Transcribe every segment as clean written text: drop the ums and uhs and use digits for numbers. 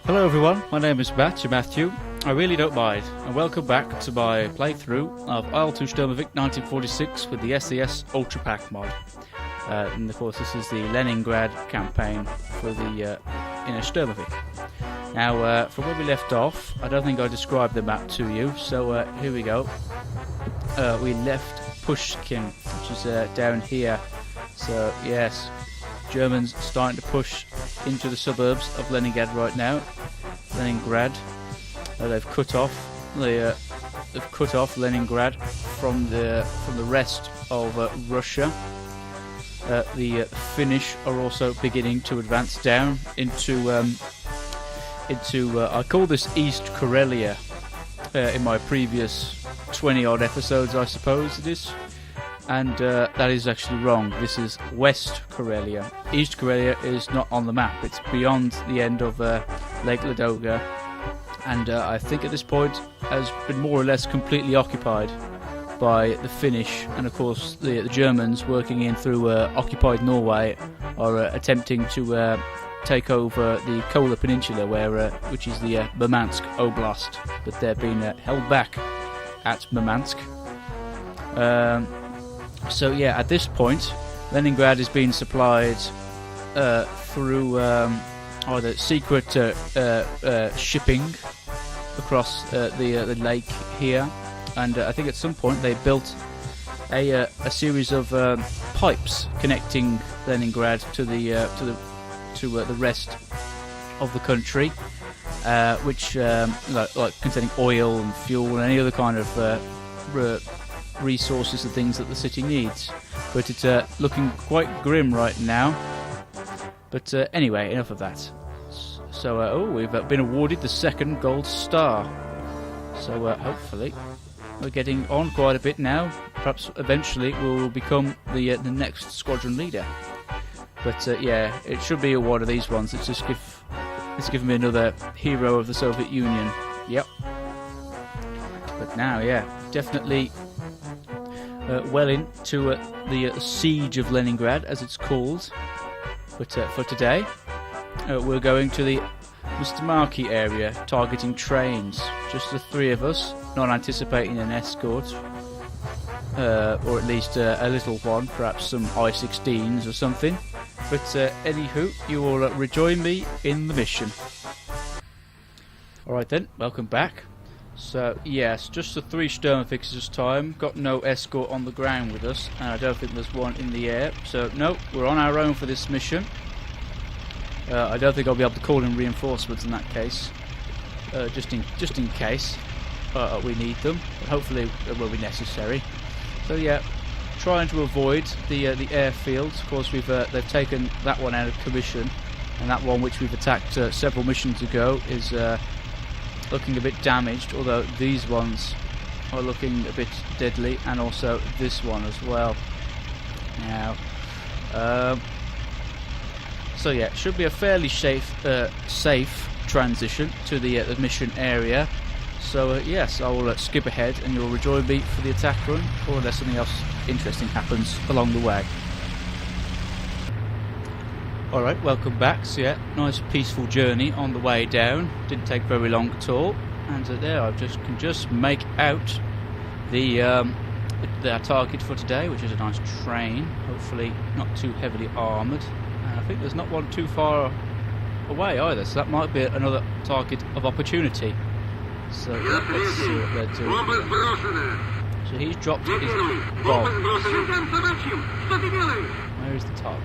Hello everyone, my name is Matthew. I really don't mind, and welcome back to my playthrough of IL-2 Sturmovik 1946 with the SES Ultra Pack mod. And of course this is the Leningrad campaign for the inner Sturmovik. Now from where we left off, I don't think I described the map to you, so here we go. We left Pushkin, which is down here. So yes, Germans starting to push into the suburbs of Leningrad right now. They've cut off Leningrad from the rest of Russia. The Finnish are also beginning to advance down into I call this East Karelia in my previous 20-odd episodes, I suppose it is. And that is actually wrong. This is West Karelia. East Karelia is not on the map. It's beyond the end of Lake Ladoga, and I think at this point has been more or less completely occupied by the Finnish, and of course the Germans working in through occupied Norway are attempting to take over the Kola Peninsula, which is the Murmansk Oblast, but they're being held back at Murmansk. So yeah, at this point, Leningrad is being supplied through either secret shipping across the lake here, and I think at some point they built a series of pipes connecting Leningrad to the rest of the country, which like containing oil and fuel and any other kind of resources and things that the city needs. But it's looking quite grim right now. But anyway, enough of that. So we've been awarded the second gold star. So hopefully we're getting on quite a bit now. Perhaps eventually we'll become the next squadron leader. But yeah, it should be one of these ones. It's given me another hero of the Soviet Union. Yep. But now, yeah, definitely well into the siege of Leningrad, as it's called. But for today, we're going to the Sturmovik area, targeting trains. Just the three of us, not anticipating an escort, or at least a little one, perhaps some I-16s or something. But anywho, you will rejoin me in the mission. Alright then, welcome back. So yes, just the three Sturmoviks this time. Got no escort on the ground with us, and I don't think there's one in the air. So no, we're on our own for this mission. I don't think I'll be able to call in reinforcements in that case. Just in case we need them. But hopefully it will be necessary. So yeah, trying to avoid the airfields. Of course, they've taken that one out of commission, and that one which we've attacked several missions ago is looking a bit damaged, although these ones are looking a bit deadly, and also this one as well. Now, so yeah, it should be a fairly safe transition to the mission area. So yes, I will skip ahead, and you'll rejoin me for the attack run, or unless something else interesting happens along the way. Alright, welcome back. So yeah, nice peaceful journey on the way down. Didn't take very long at all. And there I can just make out the target for today, which is a nice train. Hopefully not too heavily armoured. And I think there's not one too far away either, so that might be another target of opportunity. So yeah, let's see what they're doing. So he's dropped his bomb. Where is the target?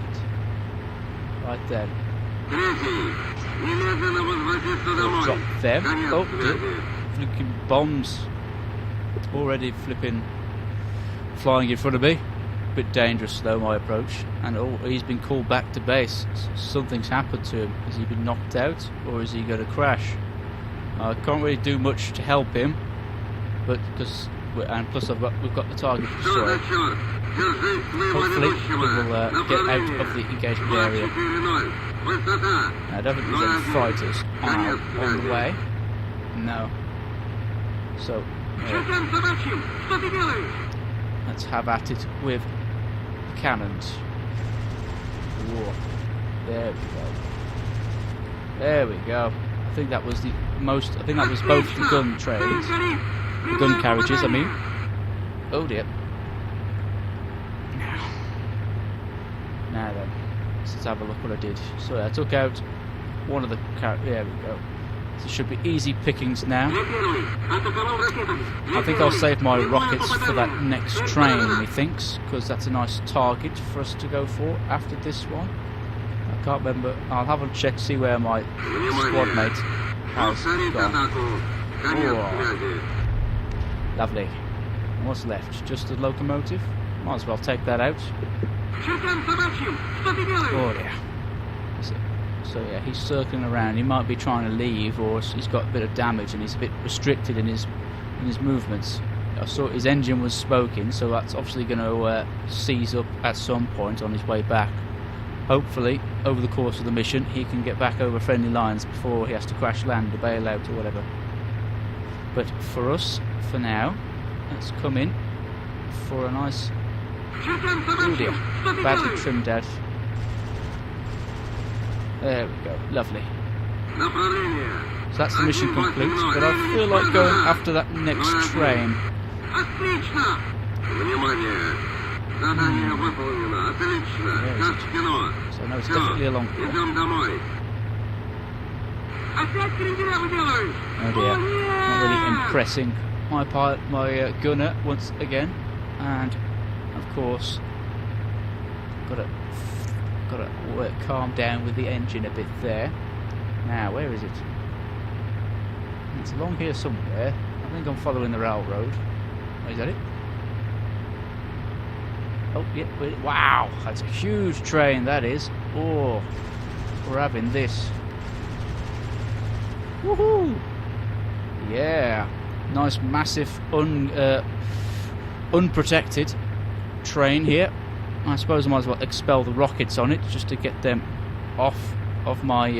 Right then. Drop them. Oh, flipping bombs already flying in front of me. Bit dangerous though, my approach. And oh, he's been called back to base. Something's happened to him. Has he been knocked out, or is he going to crash? I can't really do much to help him, but plus we've got the target destroyed. Hopefully we will get out of the engagement area. I don't think there's any fighters on the way. No. So let's have at it with the cannons. Whoa. There we go. There we go. I I think that was the most. I think that was both the gun trains, the gun carriages. I mean. Oh dear. Now then, let's have a look what I did. So I took out one of the there we go. So it should be easy pickings now. I think I'll save my rockets for that next train, methinks, because that's a nice target for us to go for after this one. I can't remember. I'll have a check, see where my squad mate has gone. Oh. Lovely. What's left? Just the locomotive? Might as well take that out. Oh dear. So yeah, he's circling around. He might be trying to leave, or he's got a bit of damage and he's a bit restricted in his movements. I saw his engine was smoking, so that's obviously going to seize up at some point on his way back. Hopefully, over the course of the mission, he can get back over friendly lines before he has to crash land or bail out or whatever. But for us, for now, let's come in for a nice... Oh dear, badly trimmed out. There we go, lovely. So that's the mission complete, but I feel like going after that next train. So no, it's definitely along here. Oh dear, not really impressing my gunner once again, and of course gotta calm down with the engine a bit there. Now, where is it? It's along here somewhere. I think I'm following the railroad. Oh, is that it? Oh, yeah. Wow, that's a huge train, that is. Oh, we're having this. Woohoo! Yeah, nice, massive, unprotected train here. I suppose I might as well expel the rockets on it just to get them off of my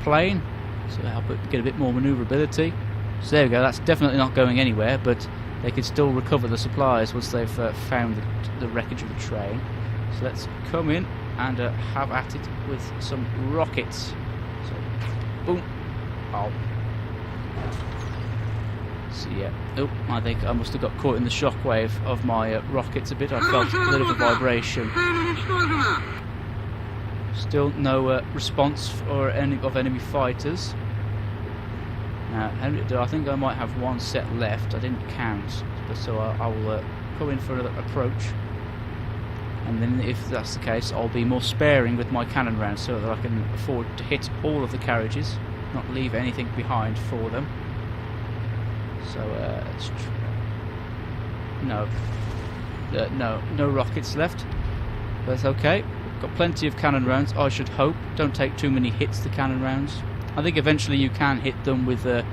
plane, so help it get a bit more manoeuvrability. So there we go. That's definitely not going anywhere, but they can still recover the supplies once they've found the wreckage of the train. So let's come in and have at it with some rockets. So, boom! Oh. So yeah, oh, I think I must have got caught in the shockwave of my rockets a bit. I felt a little bit of vibration. Still no response or any of enemy fighters. Now, I think I might have one set left. I didn't count, but so I will go in for another approach. And then, if that's the case, I'll be more sparing with my cannon rounds so that I can afford to hit all of the carriages, not leave anything behind for them. So let's try. No rockets left. That's okay. Got plenty of cannon rounds, I should hope. Don't take too many hits, the cannon rounds. I think eventually you can hit them with you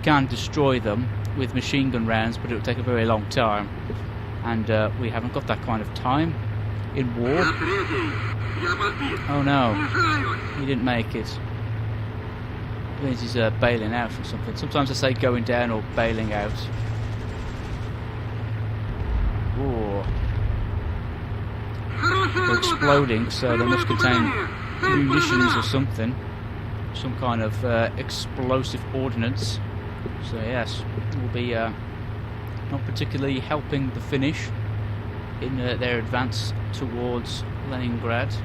can destroy them with machine gun rounds, but it will take a very long time, and we haven't got that kind of time in war. Oh no, he didn't make it. It means he's bailing out or something. Sometimes I say going down or bailing out. Ooh. They're exploding, so they must contain munitions or something. Some kind of explosive ordnance. So yes, it will be not particularly helping the Finnish in their advance towards Leningrad.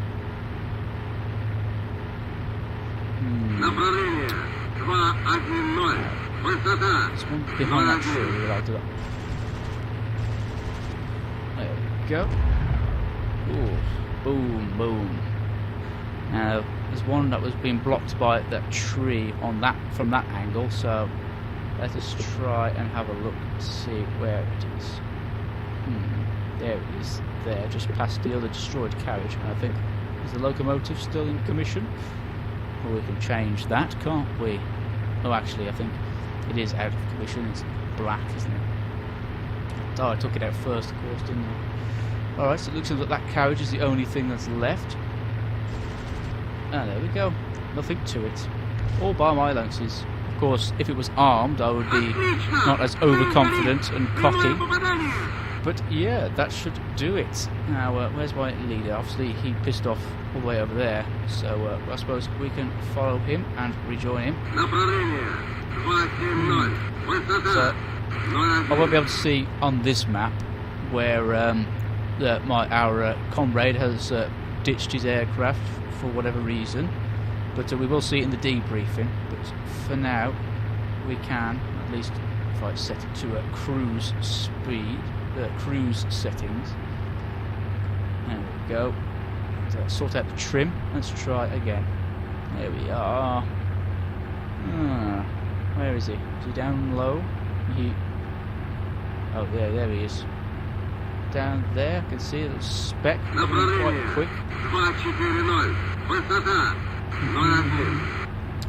There's one behind that tree that I'll do that. There we go. Ooh, boom, boom. Now there's one that was being blocked by that tree on that from that angle, so let us try and have a look and see where it is. There it is, there, just past the other destroyed carriage. And I think, is the locomotive still in commission? Well, we can change that, can't we? Oh, actually, I think it is out of commission. It's black, isn't it? Oh, I took it out first, of course, didn't I? Alright, so it looks like that carriage is the only thing that's left. Ah, there we go. Nothing to it. All by my lances. Of course, if it was armed, I would be not as overconfident and cocky. But yeah, that should do it. Now, where's my leader? Obviously, he pissed off all the way over there, so I suppose we can follow him and rejoin him. So, I won't be able to see on this map where our comrade has ditched his aircraft for whatever reason, but we will see it in the debriefing. But for now, we can, at least if I set it to a cruise speed, cruise settings. There we go. Sort out the trim. Let's try again. There we are. Where is he? Is he down low? Oh, there he is. Down there, I can see a little speck. Quite quick.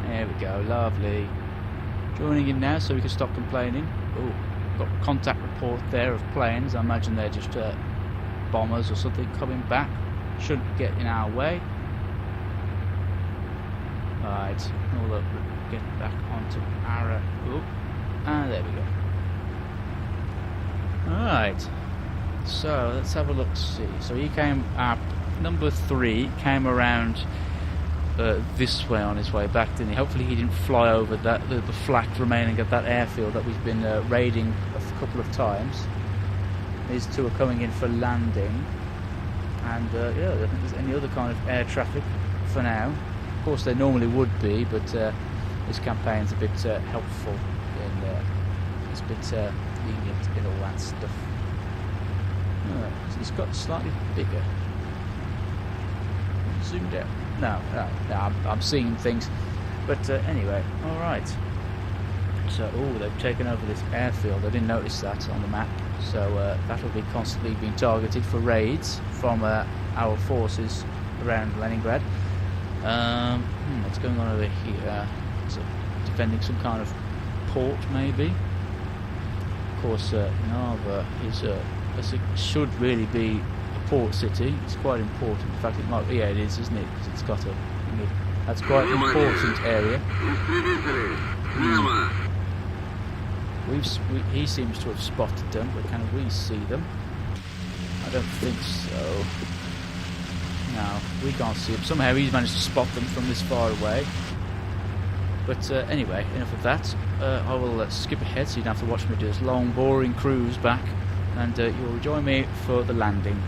There we go, lovely. Joining in now so we can stop complaining. Oh, got contact report there of planes. I imagine they're just bombers or something coming back. Shouldn't get in our way. Right, we'll get back onto our... Oh, and there we go. Alright, so let's have a look, see. So he came up, number 3 came around this way on his way back, didn't he? Hopefully he didn't fly over that the flak remaining of that airfield that we've been raiding a couple of times. These two are coming in for landing, and yeah, I don't think there's any other kind of air traffic for now. Of course there normally would be, but this campaign's a bit helpful in it's a bit lenient in all that stuff. So it's got slightly bigger. Zoomed out. No, I'm seeing things. But anyway, alright. So, they've taken over this airfield. I didn't notice that on the map. So that'll be constantly being targeted for raids from our forces around Leningrad. What's going on over here? Is it defending some kind of port, maybe? Of course, Narva should really be a port city. It's quite important. In fact, it might. Yeah, it is, isn't it? Because it's got a. That's quite an important area. He seems to have spotted them, but can we see them? I don't think so. No, we can't see them. Somehow he's managed to spot them from this far away. But anyway, enough of that. I will skip ahead so you don't have to watch me do this long, boring cruise back, and you'll rejoin me for the landing.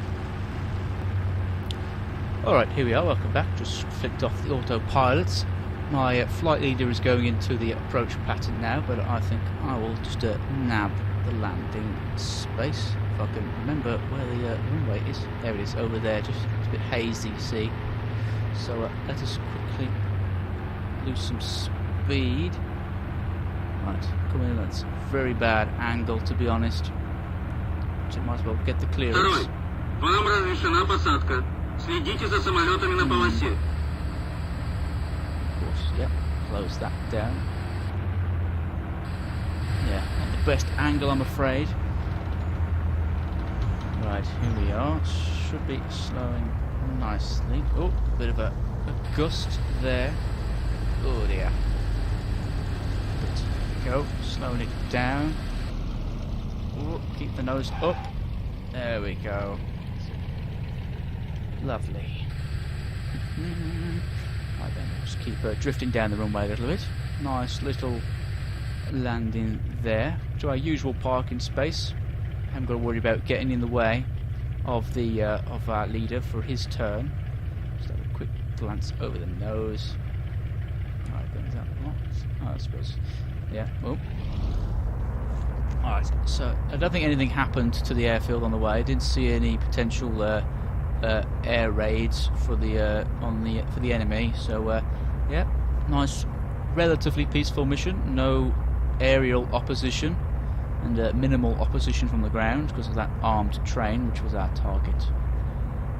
Alright, here we are, welcome back. Just flicked off the autopilot. My flight leader is going into the approach pattern now, but I think I will just nab the landing space. If I can remember where the runway is. There it is, over there, just it's a bit hazy, you see. So let us quickly lose some speed. Right, come in, that's a very bad angle, to be honest. So might as well get the clearance. Следите за самолетами на полосе. Of course, yep, close that down. Yeah, not the best angle, I'm afraid. Right, here we are. Should be slowing nicely. Oh, a bit of a gust there. Oh dear. But go, slowing it down. Oh, keep the nose up. There we go. Lovely. Right then, just keep drifting down the runway a little bit. Nice little landing there. To our usual parking space. Haven't got to worry about getting in the way of the of our leader for his turn. Just have a quick glance over the nose. Right then, is that locked? Oh, I suppose. Yeah. Oh. Alright, so I don't think anything happened to the airfield on the way. I didn't see any potential air raids for the for the enemy. So yeah, nice, relatively peaceful mission. No aerial opposition and minimal opposition from the ground because of that armed train, which was our target.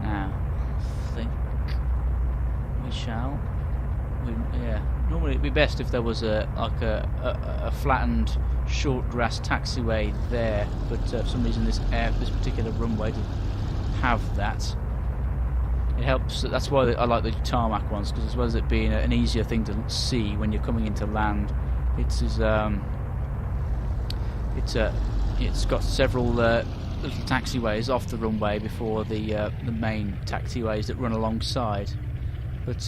Now, I think we shall. Yeah, normally it'd be best if there was a flattened short grass taxiway there, but for some reason this particular runway didn't have that. It helps. That's why I like the tarmac ones, because as well as it being an easier thing to see when you're coming into land, it's got several little taxiways off the runway before the main taxiways that run alongside. But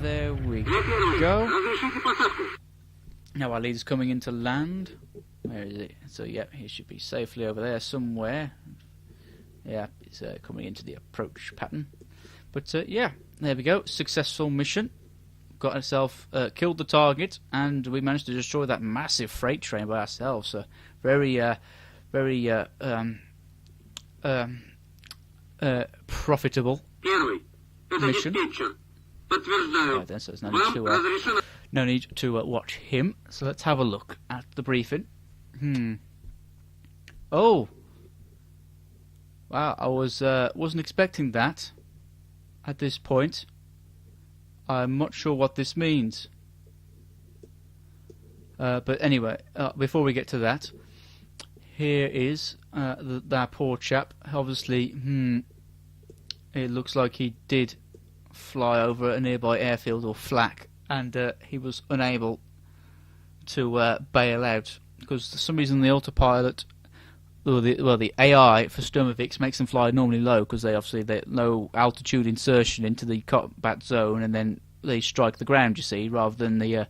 there we go. Now our leader's coming into land. Where is it? So yeah, he should be safely over there somewhere. Yeah, it's coming into the approach pattern. But yeah, there we go. Successful mission. Got ourselves killed the target, and we managed to destroy that massive freight train by ourselves. So very profitable mission. Right then, so there's no need to watch him. So let's have a look at the briefing. Oh, wow! I wasn't expecting that. At this point, I'm not sure what this means. But anyway, before we get to that, here is that poor chap. Obviously, it looks like he did fly over a nearby airfield or flak, and he was unable to bail out because for some reason the autopilot, or the AI for Sturmovik makes them fly normally low because they low altitude insertion into the combat zone, and then they strike the ground. You see, rather than the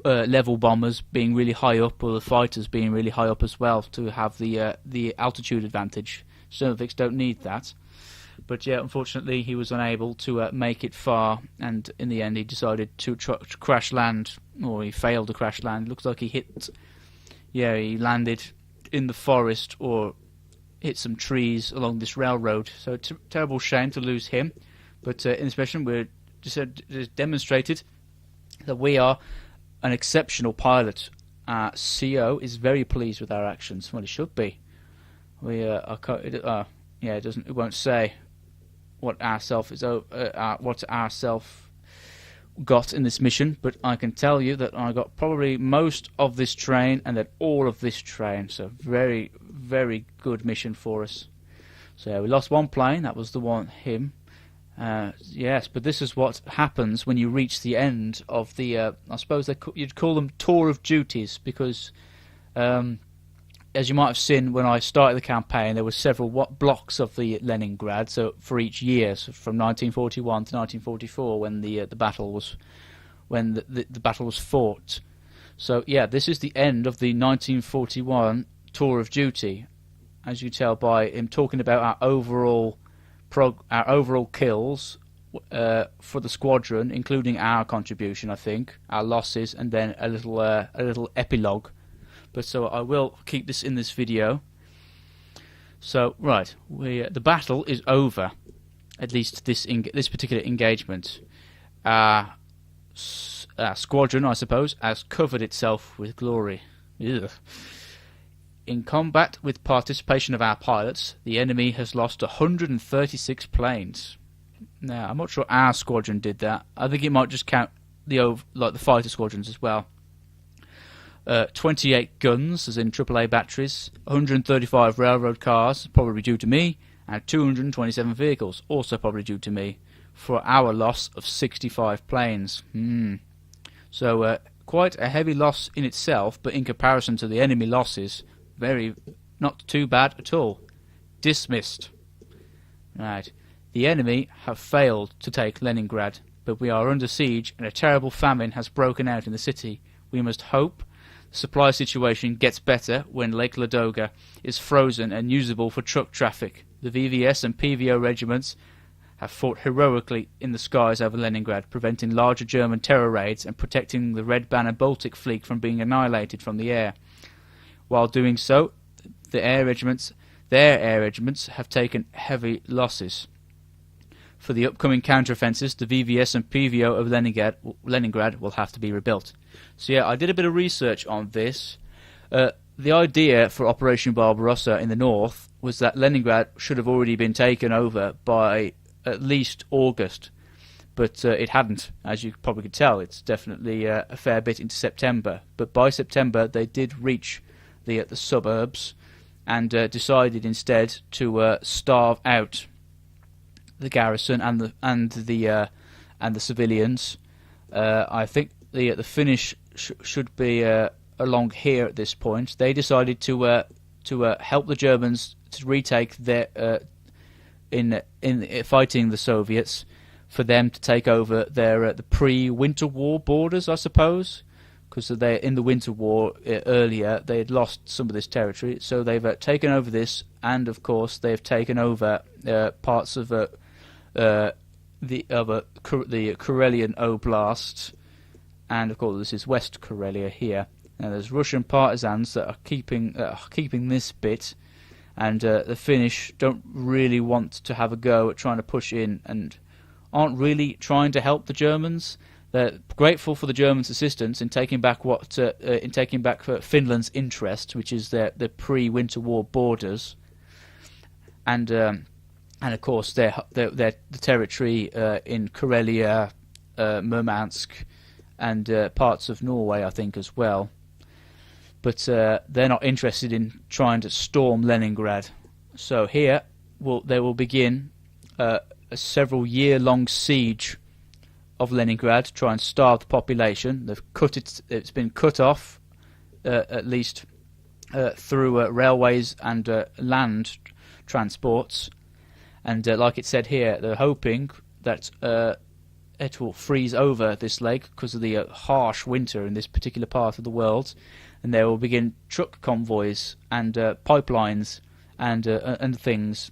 level bombers being really high up, or the fighters being really high up as well to have the altitude advantage. Sturmoviks don't need that. But yeah, unfortunately, he was unable to make it far, and in the end, he decided to crash land, or he failed to crash land. It looks like he landed in the forest or hit some trees along this railroad. So it's a terrible shame to lose him. But in this mission, we're just demonstrated that we are an exceptional pilot. CO is very pleased with our actions. Well, he should be. It won't say what our self got in this mission, but I can tell you that I got probably most of this train and then all of this train. So very, very good mission for us. So yeah, we lost one plane. That was him. Yes, but this is what happens when you reach the end of the. I suppose you'd call them tour of duties, because as you might have seen when I started the campaign, there were several blocks of the Leningrad. So for each year, so from 1941 to 1944, when the battle was fought. So yeah, this is the end of the 1941 tour of duty, as you tell by him talking about our overall kills for the squadron, including our contribution, I think, our losses, and then a little epilogue. But so I will keep this in this video. So right, the battle is over. At least this particular engagement. Our squadron, I suppose, has covered itself with glory. Ugh. In combat with participation of our pilots, the enemy has lost 136 planes. Now, I'm not sure our squadron did that. I think it might just count the fighter squadrons as well. 28 guns, as in AAA batteries, 135 railroad cars, probably due to me, and 227 vehicles, also probably due to me, for our loss of 65 planes. So quite a heavy loss in itself, but in comparison to the enemy losses, not too bad at all. Dismissed. Right. The enemy have failed to take Leningrad, but we are under siege and a terrible famine has broken out in the city. We must hope the supply situation gets better when Lake Ladoga is frozen and usable for truck traffic. The VVS and PVO regiments have fought heroically in the skies over Leningrad, preventing larger German terror raids and protecting the Red Banner Baltic fleet from being annihilated from the air. While doing so, their air regiments have taken heavy losses. For the upcoming counteroffensives, the VVS and PVO of Leningrad will have to be rebuilt. So yeah, I did a bit of research on this. The idea for Operation Barbarossa in the north was that Leningrad should have already been taken over by at least August, but it hadn't. As you probably could tell, it's definitely a fair bit into September. But by September, they did reach the suburbs and decided instead to starve out the garrison and the civilians. I think the finish should be along here at this point. They decided to to help the Germans to retake their in fighting the Soviets, for them to take over their the pre-Winter War borders, I suppose, because they in the Winter War earlier they had lost some of this territory, so they've taken over this, and of course they've taken over parts of the Karelian Oblast, and of course this is West Karelia here. Now there's Russian partisans that are keeping this bit, and the Finnish don't really want to have a go at trying to push in, and aren't really trying to help the Germans. They're grateful for the Germans' assistance in taking back Finland's interest, which is the pre-Winter War borders, and of course the territory in Karelia, Murmansk, and parts of Norway, I think, as well. But they're not interested in trying to storm Leningrad. So here they will begin a several-year-long siege of Leningrad to try and starve the population. It's been cut off, at least through railways and land transports. And like it said here, they're hoping that it will freeze over this lake because of the harsh winter in this particular part of the world, and they will begin truck convoys and pipelines and things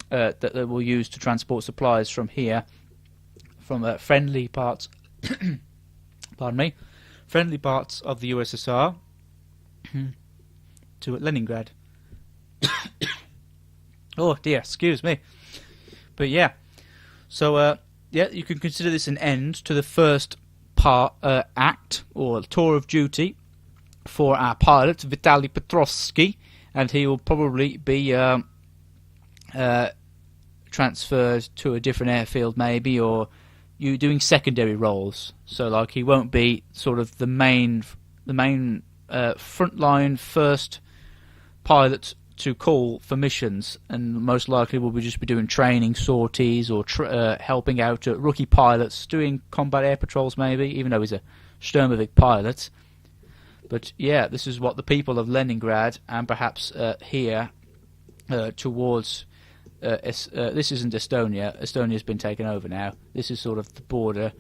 that they will use to transport supplies from here, from friendly parts, pardon me, friendly parts of the USSR to Leningrad. Oh dear, excuse me. But yeah, so yeah, you can consider this an end to the first act or tour of duty for our pilot Vitaly Petrovsky, and he will probably be transferred to a different airfield, maybe, or you doing secondary roles. So like he won't be sort of the main frontline first pilot to call for missions, and most likely will just be doing training sorties or helping out rookie pilots doing combat air patrols, maybe, even though he's a Sturmovik pilot. But yeah, this is what the people of Leningrad and perhaps here towards this isn't Estonia. Estonia's been taken over now. This is sort of the border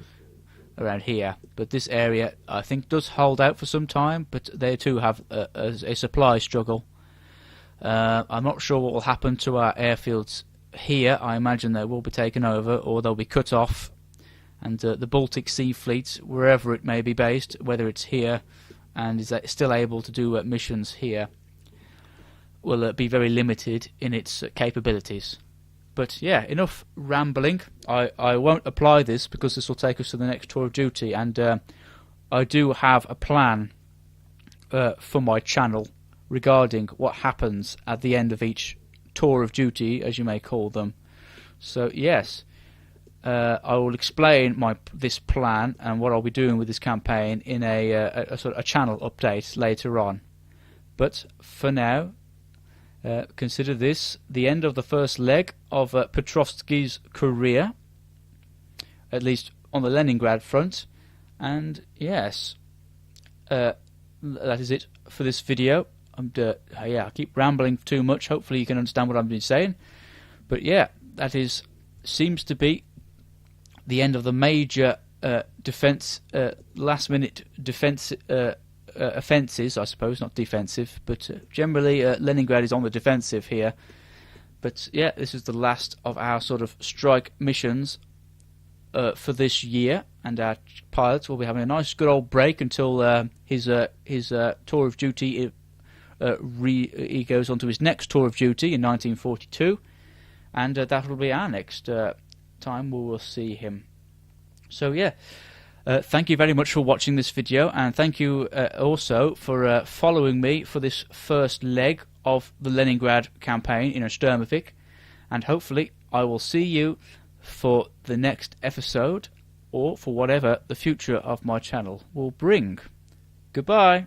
around here. But this area, I think, does hold out for some time, but they too have a supply struggle. I'm not sure what will happen to our airfields here. I imagine they will be taken over, or they'll be cut off, and the Baltic Sea Fleet, wherever it may be based, whether it's here and is still able to do missions here, will be very limited in its capabilities. But yeah, enough rambling. I won't apply this because this will take us to the next tour of duty, and I do have a plan for my channel regarding what happens at the end of each tour of duty, as you may call them. So yes, I will explain this plan and what I'll be doing with this campaign in a sort of a channel update later on. But for now, consider this the end of the first leg of Petrovsky's career, at least on the Leningrad front. And yes, that is it for this video. I keep rambling too much. Hopefully you can understand what I've been saying. But yeah, that seems to be the end of the major last-minute defense offences, I suppose, not defensive, but generally Leningrad is on the defensive here. But yeah, this is the last of our sort of strike missions for this year, and our pilots will be having a nice good old break until his tour of duty. He goes on to his next tour of duty in 1942, and that will be our next time we will see him. So yeah, thank you very much for watching this video, and thank you also for following me for this first leg of the Leningrad campaign in Sturmovik, and hopefully I will see you for the next episode, or for whatever the future of my channel will bring. Goodbye.